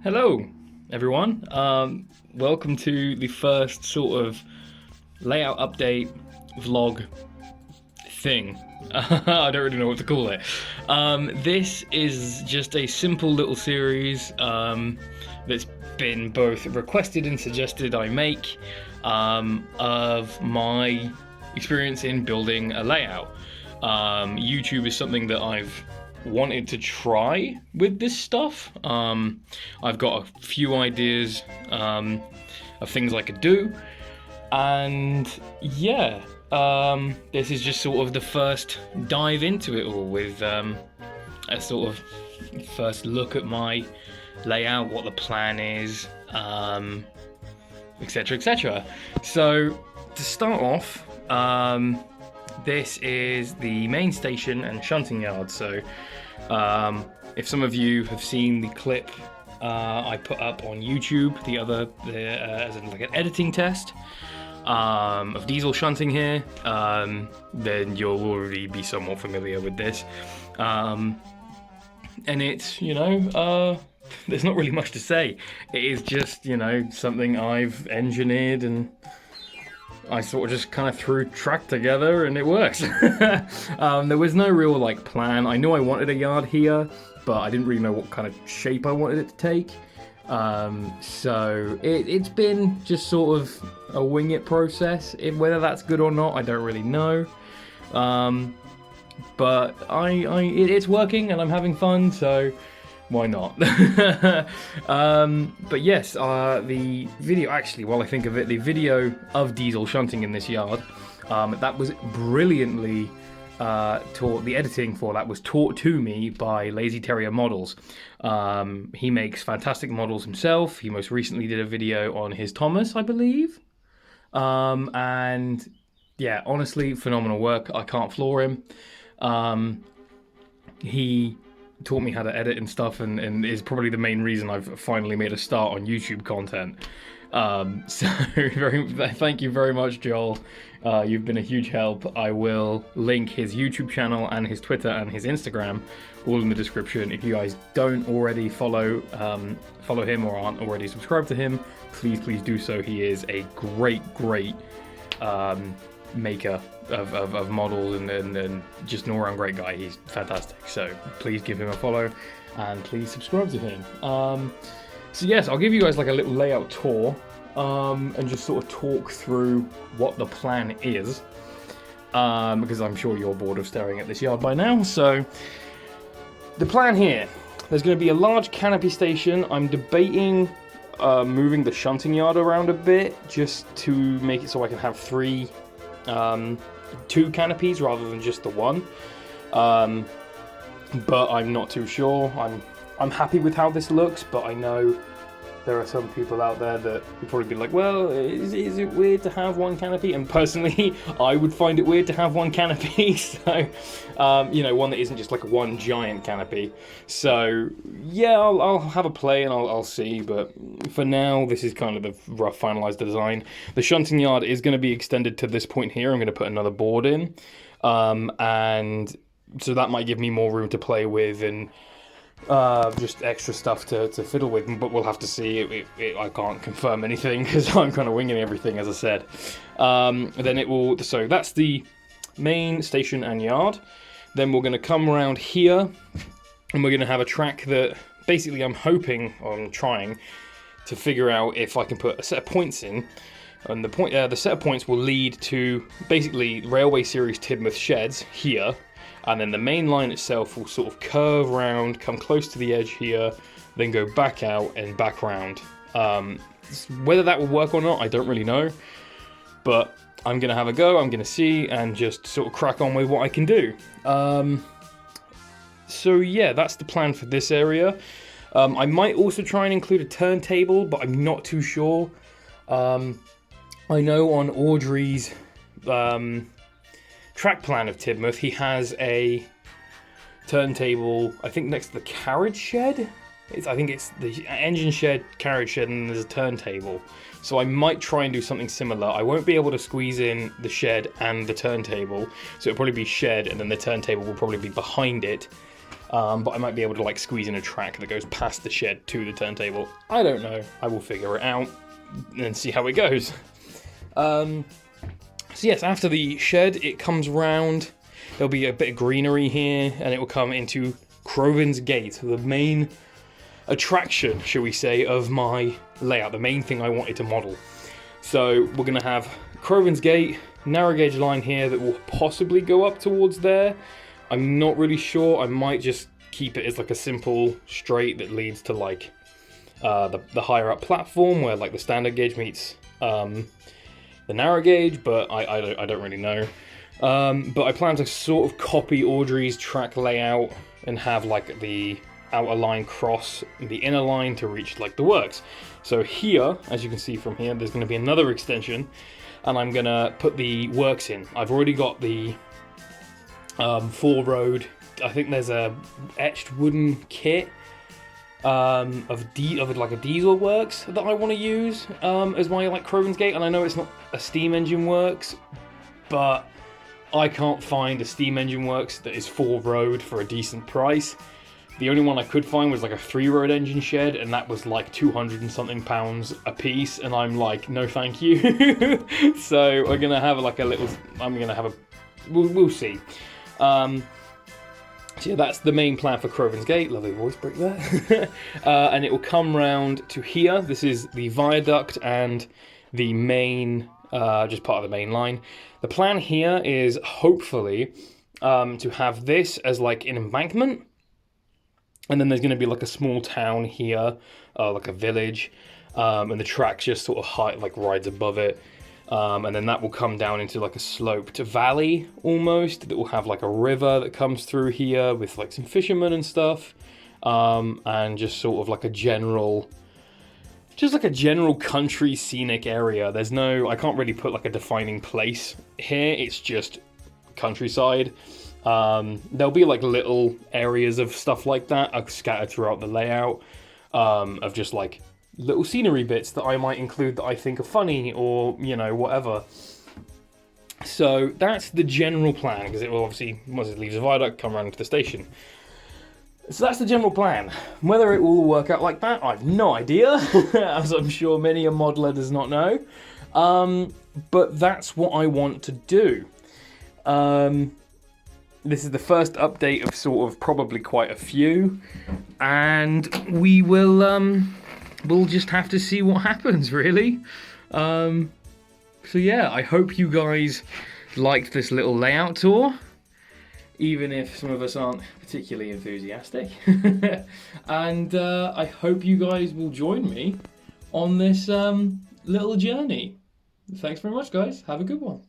Hello, everyone. Welcome to the first sort of layout update vlog thing. I don't really know what to call it. This is just a simple little series that's been both requested and suggested I make of my experience in building a layout. YouTube is something that I've wanted to try with this stuff. I've got a few ideas of things I could do, and yeah, this is just sort of the first dive into it all with a sort of first look at my layout, what the plan is, etc, etc. So to start off, this is the main station and shunting yard. So if some of you have seen the clip I put up on YouTube as like an editing test of diesel shunting here, then you'll already be somewhat familiar with this. And it's, there's not really much to say. It is just, something I've engineered and I sort of just kind of threw track together and it works. There was no real plan. I knew I wanted a yard here, but I didn't really know what kind of shape I wanted it to take. So it's been just sort of a wing it process. Whether that's good or not, I don't really know. But it's working and I'm having fun, so why not? But yes, the video, actually, while I think of it, the video of diesel shunting in this yard, that was brilliantly taught. The editing for that was taught to me by LazyTerrier Models. He makes fantastic models himself. He most recently did a video on his Thomas, I believe. And yeah, honestly, phenomenal work. I can't floor him. He taught me how to edit and stuff, and is probably the main reason I've finally made a start on YouTube content. So thank you very much, Joel. You've been a huge help. I will link his YouTube channel and his Twitter and his Instagram all in the description. If you guys don't already follow him or aren't already subscribed to him, please do so. He is a great maker of models and just an all-around great guy. He's fantastic, so please give him a follow and please subscribe to him. So yes, I'll give you guys a little layout tour and just sort of talk through what the plan is, because I'm sure you're bored of staring at this yard by now. So the plan here, there's going to be a large canopy station. I'm debating moving the shunting yard around a bit just to make it so I can have two canopies rather than just the one, but I'm not too sure. I'm happy with how this looks, but I know there are some people out there that would probably be like, well, is it weird to have one canopy? And personally, I would find it weird to have one canopy. So, one that isn't just one giant canopy. So, yeah, I'll have a play and I'll see. But for now, this is kind of the rough finalized design. The shunting yard is going to be extended to this point here. I'm going to put another board in. And so that might give me more room to play with and just extra stuff to fiddle with, but we'll have to see. I can't confirm anything because I'm kind of winging everything, as I said. Then it will, so that's the main station and yard. Then we're going to come around here and we're going to have a track that basically I'm trying to figure out if I can put a set of points in, and the set of points will lead to basically Railway Series Tidmouth sheds here. And then the main line itself will sort of curve round, come close to the edge here, then go back out and back round. Whether that will work or not, I don't really know. But I'm going to have a go, I'm going to see, and just sort of crack on with what I can do. So yeah, that's the plan for this area. I might also try and include a turntable, but I'm not too sure. I know on Audrey's track plan of Tidmouth, he has a turntable, I think next to the carriage shed. I think it's the engine shed, carriage shed, and there's a turntable. So I might try and do something similar. I won't be able to squeeze in the shed and the turntable, so it'll probably be shed, and then the turntable will probably be behind it. But I might be able to like squeeze in a track that goes past the shed to the turntable. I don't know. I will figure it out and see how it goes. So yes, after the shed, it comes round. There'll be a bit of greenery here, and it will come into Crovin's Gate, the main attraction, shall we say, of my layout, the main thing I wanted to model. So we're going to have Crovin's Gate, narrow gauge line here that will possibly go up towards there. I'm not really sure. I might just keep it as like a simple straight that leads to like the higher up platform where like the standard gauge meets the narrow gauge, but I don't really know. But I plan to sort of copy Audrey's track layout and have like the outer line cross the inner line to reach like the works. So here, as you can see from here, there's going to be another extension, and I'm going to put the works in. I've already got the 4-road, I think there's a etched wooden kit of like a diesel works that I want to use as my like Crovin's Gate, and I know it's not a steam engine works, but I can't find a steam engine works that is 4-road for a decent price. The only one I could find was like a 3-road engine shed, and that was like 200 and something pounds a piece, and I'm like, no thank you. So we're gonna have like a little, we'll see. So yeah, that's the main plan for Crovin's Gate. Lovely voice break there. And it will come round to here. This is the viaduct and the main, just part of the main line. The plan here is hopefully to have this as like an embankment. And then there's going to be like a small town here, like a village, and the track just sort of high, like rides above it. And then that will come down into like a sloped valley almost that will have like a river that comes through here with like some fishermen and stuff. And just sort of like a general country scenic area. There's no, I can't really put like a defining place here. It's just countryside. There'll be like little areas of stuff like that scattered throughout the layout, of just like little scenery bits that I might include that I think are funny or, you know, whatever. So that's the general plan, because it will obviously, once it leaves the viaduct, come around to the station. So that's the general plan. Whether it will work out like that, I've no idea, as I'm sure many a modeler does not know. But that's what I want to do. This is the first update of sort of probably quite a few, and we will we'll just have to see what happens, really. So yeah, I hope you guys liked this little layout tour, even if some of us aren't particularly enthusiastic. And I hope you guys will join me on this little journey. Thanks very much, guys. Have a good one.